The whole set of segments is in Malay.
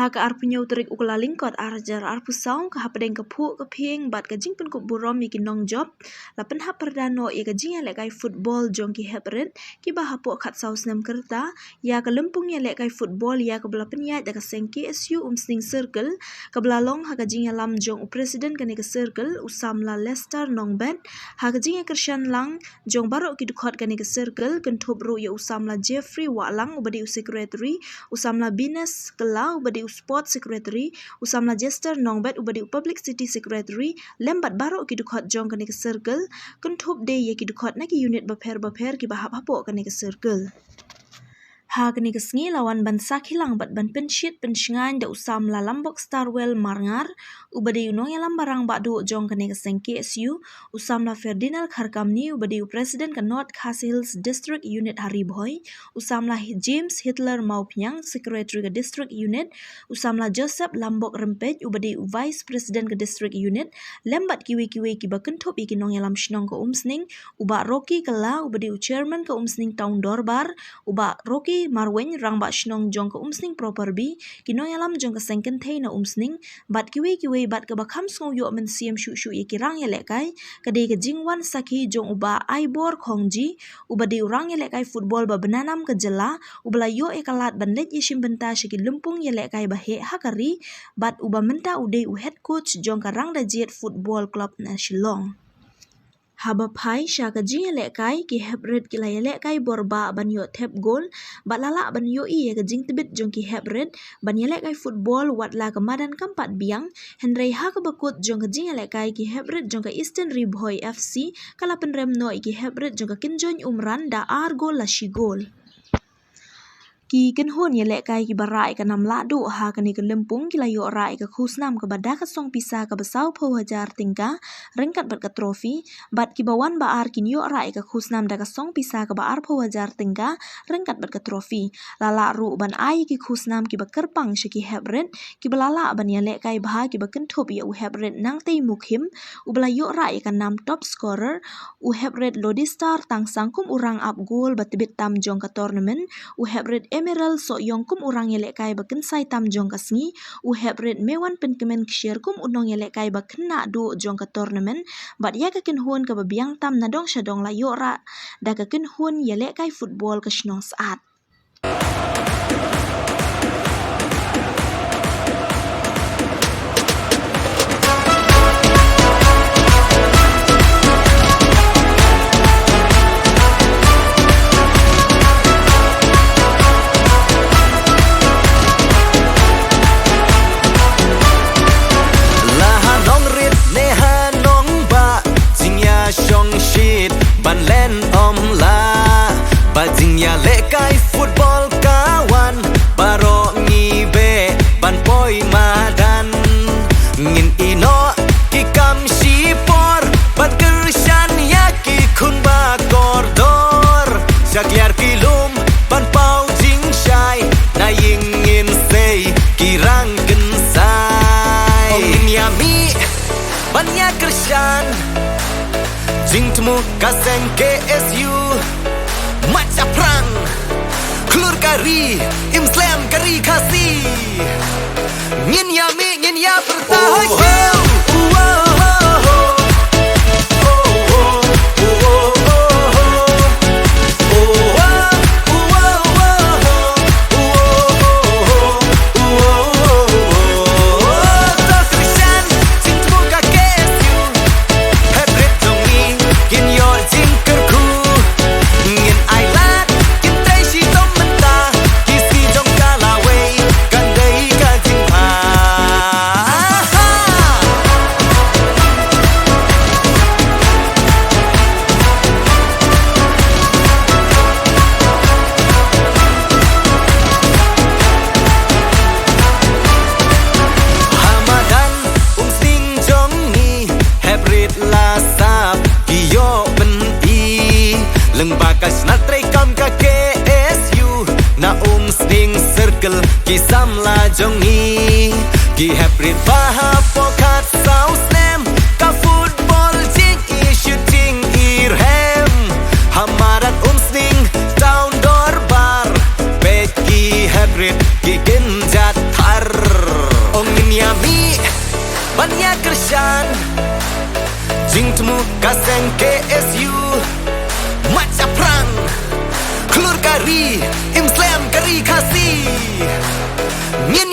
Hak arpunya uterik ukla lingkot arjar arpu saung ke hapedeng ke pu ke pieng bat ke jing pen kup burom iki nong job lapen hap perdano ya ke jing ya lekai football jong ki hepret ki bah hapo khat saus nem kerta ya ke lempung ya lekai football ya ke bela penyat da ke sengki SU sning circle ke belalong ha ke jing ya lam jong president ke ne ke circle usam la Lester nong bet ha ke jing ya Krishan lang jong barok ki dukhot ke ne ke circle ken thop ru ya usam la Jeffrey walang ubadi secretary usam la Bines kelau ubadi Sport Secretary, usamla Jester Nongbet ubadi Publicity Secretary, lembat baro ki dukhot jong kene ke circle, kentup de ye ki dukhot na ki unit baper ki bahap hapo kene ke circle. Ha kene kesngi lawan ban sakhilang bat ban penshit penshingan da usam la Lambok Starwell Marngar ubadi unong ya lambarang badu jong kene keseng KSU usam la Ferdinand Kharkamni ubadi President ke North Khasi Hills District Unit Hariboy usam la James Hitler Maupnyang Secretary ke District Unit usam la Joseph Lambok Rempej ubadi Vice President ke District Unit lembat kiwi ki bakentop iki nong ya lam shnong ke umsning uba Rocky kala ubadi Chairman ke umsning Town Dorbar uba Rocky Marwen rang ba shnong jong ke umsning proper bi kinong yalam jong ke sengken thei na umsning bat kiwi bat ke bakham sngo yo men siam shu ye kirang ya lekai kade ke jingwan sakhi jong uba Aibor Khongji uba de urang ya lekai football ba benanam ke jela ubla yo ekalat ban let yishim benta shiki lempung ya lekai ba he hakari bat uba menta ude u head coach jong ke rang da jet football club na Shillong. Haba pai shaka jing lekai ki hebred ki la lekai borba ban yo tap goal balala ban yo i ke jing tibit jong ki hebred ban lekai football wat la kemadan kampat biang Henry ha ke bakut jong ke jing lekai ki hebred jong ke Eastern Riboy FC kala penrem no ki hebred jong ke kinjon umran da argo la shigol ki kenhon ya lekai ki barai ke nam ladu ha ke ni ke lempung ki la yo rai ke khusnam ke bada ke song pisa ke besau po hajar tingka rengkat bat ke trofi bat ki bawan baar kin yo rai ke khusnam da ke song pisa ke baar po hajar tingka rengkat bat ke trofi lala ru ban ai ki khusnam ki bakerpang shiki hebred ki balala ban ya lekai bah ki bakentop ya u hebred nang tei mukhim ubla yo rai ke nam top scorer u hebred Lodistar tang sangkum urang up goal batibit tam jong ke tournament u hebred Emerald so yong kum urang yelekai baken sai tam jong kasngi u hebred mewan penkemen kshir kum unong yelekai bakena do jong ka tournament bat ya kaken huan ka babiang tam nadong shadong la yora da kaken huan yelekai football ka shnong saat Bajingnya lekai football kawan baro ngibe ban poi madan ngin ino kikam sipor ban kershan yaki kun ba kordor sakliar kilum ban pau jing shai na yingin sei kirang gensai ongin yami ban ya kershan jing temu kaseng KSU Maca perang Kelur kari Imslam kari kasih Ngin ya bertahan ki samla jongi ki hybrid baha pokat saus nem ka football jing I shooting irhem hamarat umsning down door bar peki hybrid ki genjat thar ongin yami banyak kersan jing temu kaseng KSU macam perang kelur kari imslam kari kasih ngin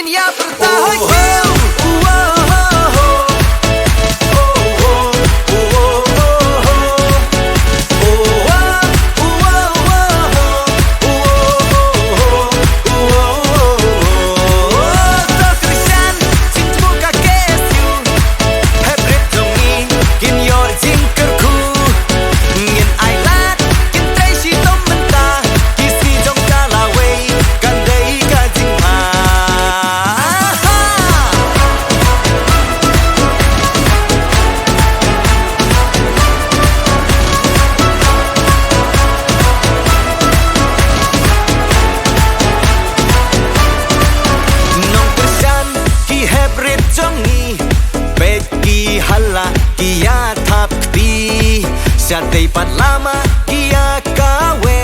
ya bertahan kia tapi Syadai pat lama kia kawe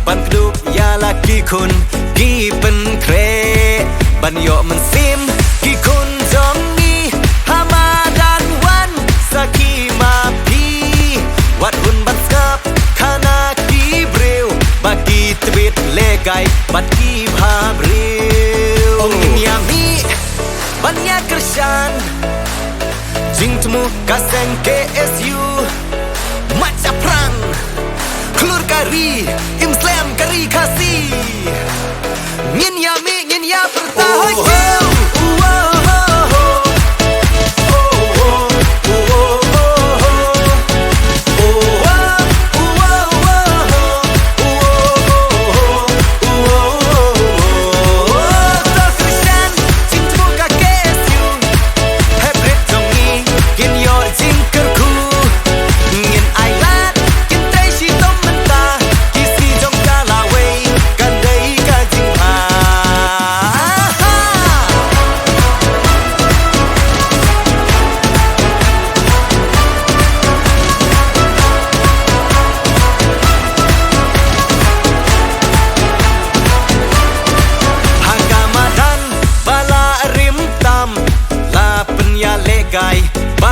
Ban kedup ya laki kun ki pen kre Ban yo mensim ki kun jongi Hamadan wan saki mapi Wat hun ban skap kana ki brew Bagi tebit legai bat ki bhabreu Ongin yami banyak kersan jing temu kaseng KSU macam perang kelur kari imslam kari kasih ngin ya bertahan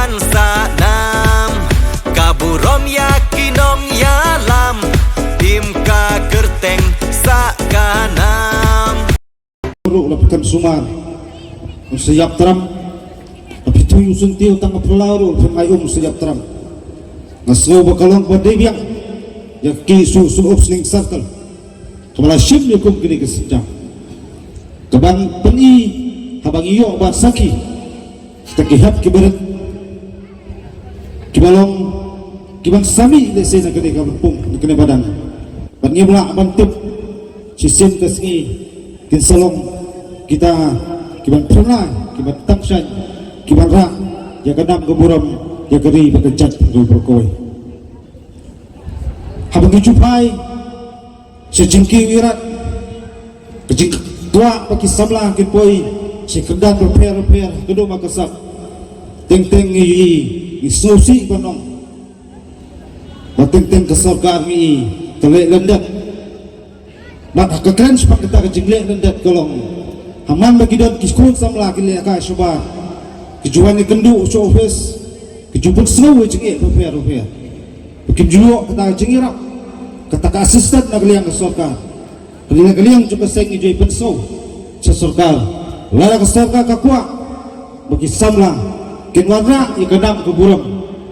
bansa nam kaburom yakinom yalam imka kerteng sakanam ru lapikan suman siap teram tapi tu yusun tiu tang pelaru pemai siap teram ngaso bakalong padebiak yaki su opening circle kemala shim yukum kini kesejam kebang peni habang iyo basaki takihap kibarat kibalong kibang sami lese na kini kampung na kini badan bangi mula bantip sisim kasngi kinsalong kita kibang pernah kibang tangshan kibang rak ya kadam keburam ya keri bakajat dari berkoi habang ijupai sejingki wirat kejing tua bagi sablah kinpoi si kendang repair kedua makasap teng-teng isnosi banong bateng-teng kesorgar mi telek lendat mat hakakren sepak kita kejinglek lendat kolong haman bagi don kiskun samla kile ka soba kejuan ni kendu so office kejubun snow jenge repair bikin julo kata jengira kata ka assistant na kaliang kesorgar kaliang juga sengi joi penso sesorgar lala kesorgar kakua bagi samla kinwarna ikanam keburam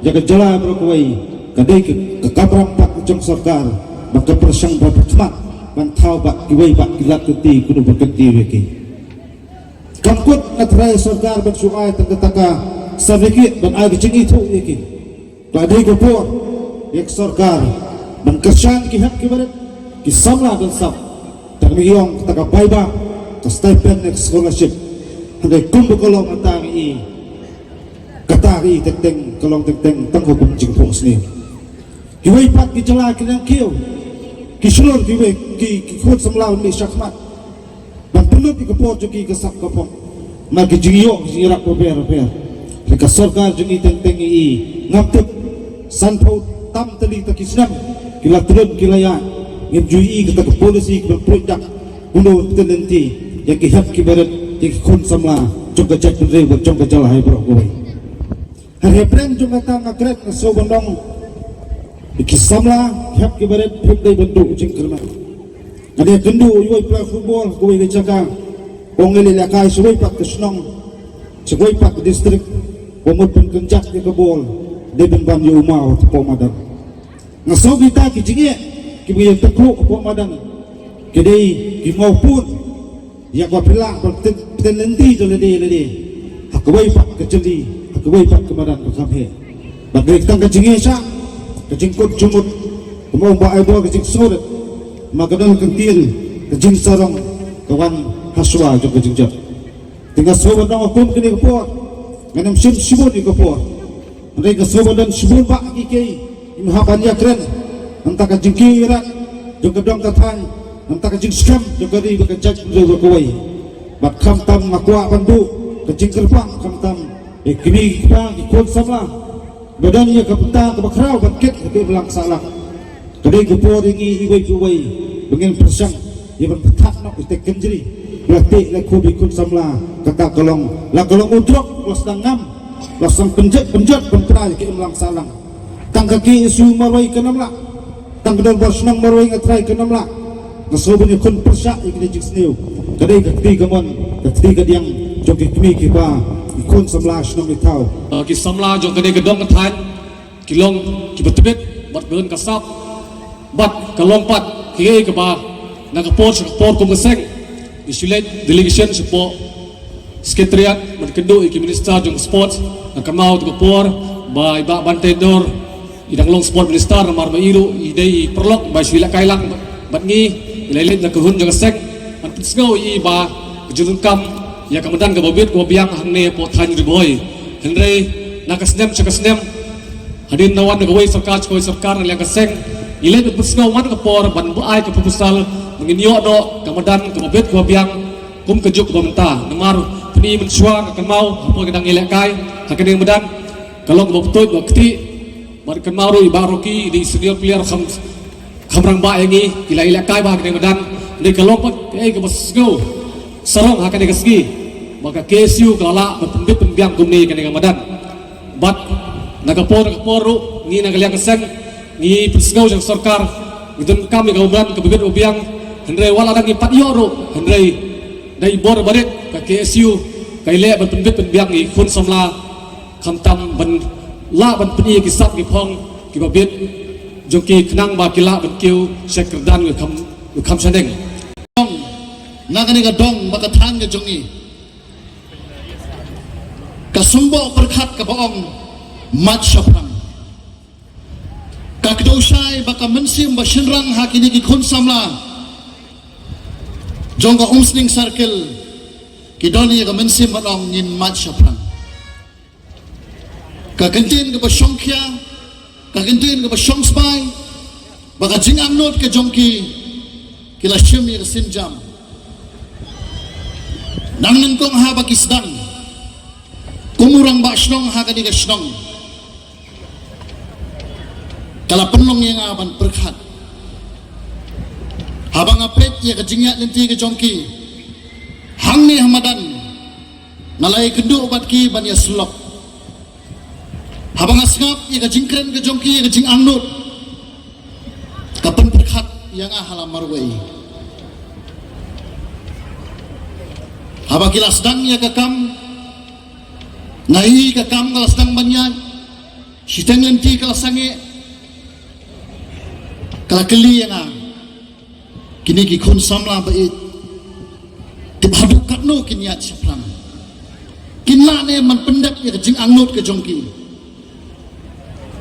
jaga jala berkuai kadai ke kabram pak ujung sorkar maka persang berpemat mantau bak kiwai bak kilat keti kudu berketi weki kamkut natrai sorkar bersuai tengketaka sabikit dan air kecing itu weki kadai kepur yak sorkar dan kersan kihat kibarat kisamla dan sab termiyong ketaka baiba ke stipend next scholarship handai kumbu kolong matangi katari teng kolong teng tangko kumcing pos ni hiwai pat ki jala ki nang kiu ki sulur ki we ki khot samlaun ni syakmat dan penut ikapor joki kesak kapong magi jingyo jirak paper Rika sarkar jungi teng i ngaptuk sanpau tam teli takisnam kila turun kilaya ngem jui kita ke polisi ke produk undo tenenti yang kihap kibarat yang kon samla jongka cek pendre buat jongka jalah hai bro gue hari pren jongka tang akret so bandong ikisamla kihap kibarat pendre bentuk jengkerma ada kendu yoi play football gue jaga ongeli lakai suai pak kesnong suai pak distrik Pemut penkenjak di kebol Deben ban umau tepo madan Ngaso kita kijingi Kibiyan teklu tepo madan Kidai kimau pun Yang wapila Penelenti tu lede Hakawai pak keceli Hakawai pak kemadan Kekamhe Bagrik tang kijingi syak Kejingkut jumut Kemau mbak aibo kejing surat Magadal kentil Kejing sarong Kawan haswa jom kejing jat Tinggal sobat nang akum kini kepot Ganam sibun ikapor mereka sobadan sibun pak kiki imhaban yakren antaka jingki irak juga dong katan antaka jing skam juga di bekajak juga kawai bat kam tam makwa bandu kejing kerpang kam tam kini kita ikut sama badan ia kapita kebakrau batkit ke belang salah kedai kepor ini iwai kuwai bengin persang ia berpetak nak itek kenjeri Berarti leku bikun samla kata kolong la kolong udrok los dangam los sang penjet pentrai ke imlang salang tang kaki isu marwai kenamla tang kedal bosnang marwai ngatrai kenamla nasobun kun persyak ikne jiksniu kadai kati kamon kati kadiang joki kmi kiba ikun samla snong ditau ki samla jong kadai gedong ngathan kilong ki betebet bat beun kasap bat kalong pat ki ba nakapor kum keseng Isulate delegation support sekretariat berkendu iki minister jong sports nak mau tu por by ba bantedor idang long sport minister mar mairu idei perlok by sila kailang bat ngi lelet nak hun jong sek man pisngau i ba jurun kam ya kemudian ke bobit ko biang hangne po than riboy henre nakasnem chakasnem hadin nawan ke wei sarkar yang keseng ilet pisngau man ke por ban bu ai ke proposal menginyo do kemudian kebobit ko biang kum kejuk ko mentah nemar peni mensuang akan mau apa kedang ilekai hakene medan kalau ko betul waktu bar kan mau ibaroki di senior player khamrang ba yangi ila ilekai ba hakene medan ni kalau pat ke basgo sarong hakene kesgi maka KSU kala berpembit pembiang kum ni kene medan bat nagapor ngi nagaliang keseng ngi persgo jang sarkar gidun kami kauban kebobit obiang Henry wala lagi 4 euro Henry dari bor barit ke KSU kaile ban penbit penbiang ni kun samla khamtam ban la ban peni kisap ki phong ki babit joki kenang ba kila ban kiu sekerdan ke kam saneng nagani ga dong ba ka thang ge jongi ka sumbo perkhat ka baong mat syafram ka kdosai ba ka mensim ba shinrang hakini ki kun samla Jongga umsning circle kidoni ka mensim malong ngin mat syafran ka kentin ka basyongkya ka kentin ka basyong spy baka jingang not ka jongki kila syemi ka sinjam nang nengkong ha baki sedang kumurang ba snong ha ka di ka snong kala penlong yang aban perkhat habang apret ya kejingat nanti ke jongki hang ni hamadan nalai kendu obat ki ban ya sulap habang asngap ya kejingkren ke jongki ya kejing angnut kapan perkhat yang ahalam marwai habang kilas dang ya kakam nai kakam kalas dang banyak siteng nanti kalas sange kalakeli yang kini ki kun samla bait tip haduk katno kinyat syafram kinla ne man pendak ya jing angnut ke jongki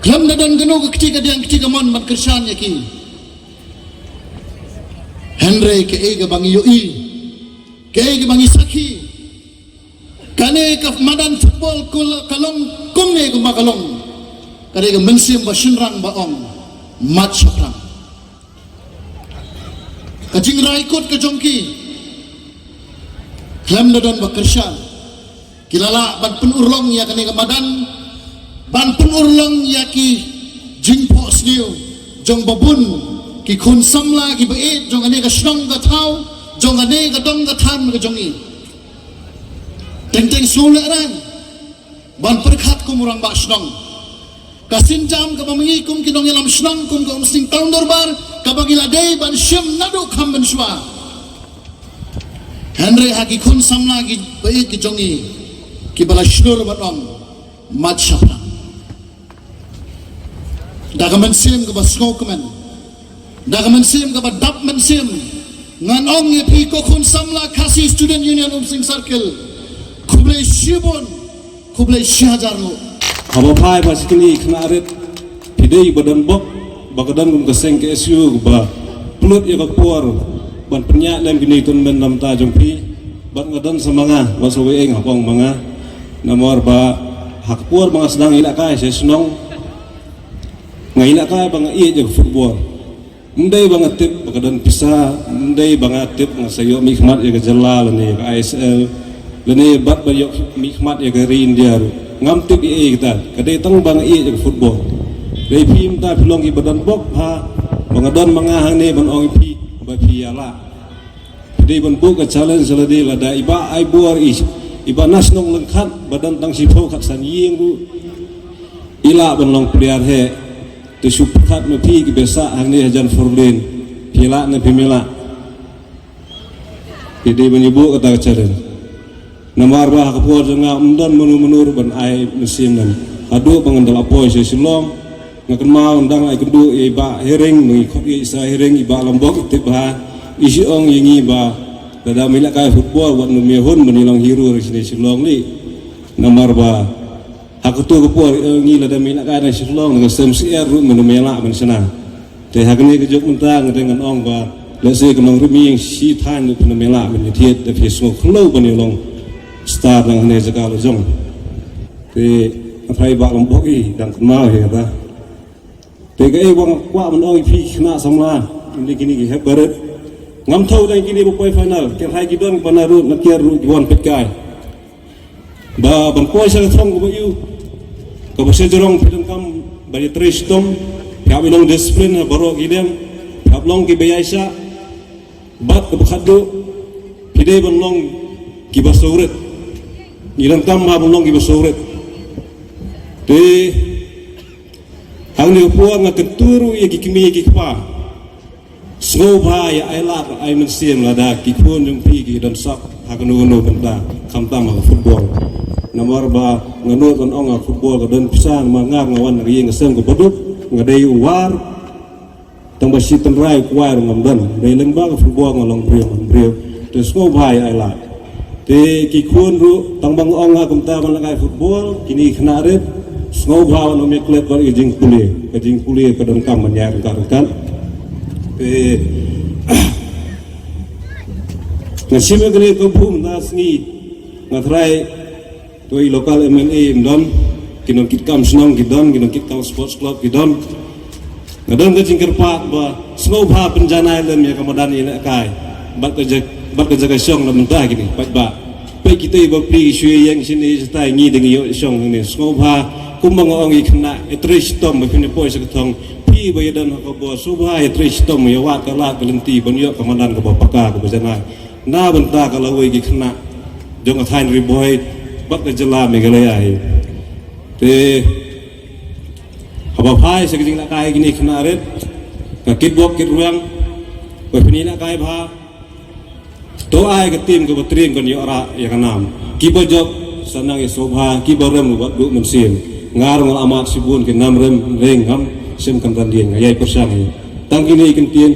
klam dadan geno ke ketiga diang ketiga man kersan ya ki Henry ke ega bangi yoi ke ega bangi sakhi kane ka madan football kalong kumne ko makalong kare ga mensim ba shinrang baong mat syafram kajing raikot ke jongki Klem dodon bekerja kilala ban penurlong ya kene kemadan ban penurlong ya ki jingpo sniu jong babun ki khun samla ki bae jong ane ka shnong ka thau jong ane ka dong ka than ka jong i teng teng sule ran ban perkhat kum urang ba shnong kasin jam ka bamangi kum kinong ilam shnong kum ka umsing taun dorbar ka bagila dei ban syam nadu kham ban shwa Henry haki khun samla ki bae ki jong i ki bala shnur batong mat shapra dagaman sim ka ba skokemen dagaman sim ka ba dapman sim ngan ong ye pi ko khun samla khasi student union umsing circle kuble shibon kuble shajar lo Haba pai ba sikini knaret pidei badan bok bagadan kum keseng ke SU ba pulut ya kapor ban penyak dan kini tun men nam ta jompi bat ngadan semanga wasawe eng hapong manga namor ba hakpor mga sedang ila kai se senong ngaila kai bang iya je football ndai bang tip bagadan pisa ndai bang tip ngasayo mikmat ya gejala lani ka ISL lani bat ba yo mikmat ya gari India ngam tip iya kita kadai tang bang iya je football dei pim ta pilong ki badan bok ha bangadon mga hang ne ban ong pi ba pi ala dei ban bok ka challenge ladi lada iba ai buar iba nasnong lengkhat badan tang sipo khat san ying ru ila ban long pliar he tu supkat me pi ki besa hang ne hajan forlin pila ne pimila dei ban ibu kata challenge namar ba ka por nga umdon menur ban ai musim nan adu pangandal apoy se silong ngakan mau ndang ai kedu iba hereng ngi khoki isa hereng iba lombok tibha isi ong yingi ba dada mila kai football wat no mehon menilong hiru sini silong ni namar ba aku tu kopor ngi lada mila kai na silong dengan semsier ru menumela men sana te hakni ke jok mentang dengan ong ba la se kenong rumi si than nu menumela men thiet te fismo khlo benilong star nang ne jakalo jong te apai ba lombok i dang mau he ba te ke wang kwa men ong pi khna samla ini kini ki hebaret ngam thau dai kini bo poi final ke hai ki don banaru nakiar ru juan petkai ba ban poi sa thong ko yu ko bo se jorong pedang kam bari tristom ka bilong discipline baro gidem ka blong ki beyaisa bat ko khaddu pide ban long ki basauret ilang kam ma ban long ki basauret te hang ni puang ngakenturu ye ki kimi ki pa Snoba ya ailat ai mensim lada kipun jung pi ki dan sak hakunu no benda kamtam ha football nomor ba nganu kon ong football ka dan pisan mangar ngawan ri ngesem ko boduk ngadai war tang basi tenrai kwar ngamdan dai leng ba football ngolong brio te snoba ya ailat te ki kun ru tang bang ong ha kumta man lagai football kini khna ret snoba no me klub ba jing puli ka dan kam manyar kan nasib kene ko bum nasni ngatrai toi lokal MNA imdon kinon kit kam snong kidon kinon kit kam sports club kidon ngadon ke jingker pat ba snow ba penjana lem ya kamadan ile kai bat ke jaga syong la mentah kini pat ba pe kita iba pri shui yang sini stai ngi ding yo syong ni snow ba kumang ong ikna etrish tom ba kini poi sakthong pi bayadan ko bo subha etrish tom ya wat kala kelenti ban yo kamadan ko paka ko bajana na benta kala we gi khna jong thain riboy bat ke jela me gale ai te haba phai se jing la kai gini khna ret ka kit bok kit ruang ko pini la kai bha to ai ke tim ko batring kon yo ara ya kanam ki bo job sanang e sobha ki bo rem bat du mensim ngar ngal amat sibun ke nam rem reng ham sem kan randieng ayai persang tang kini ikan tien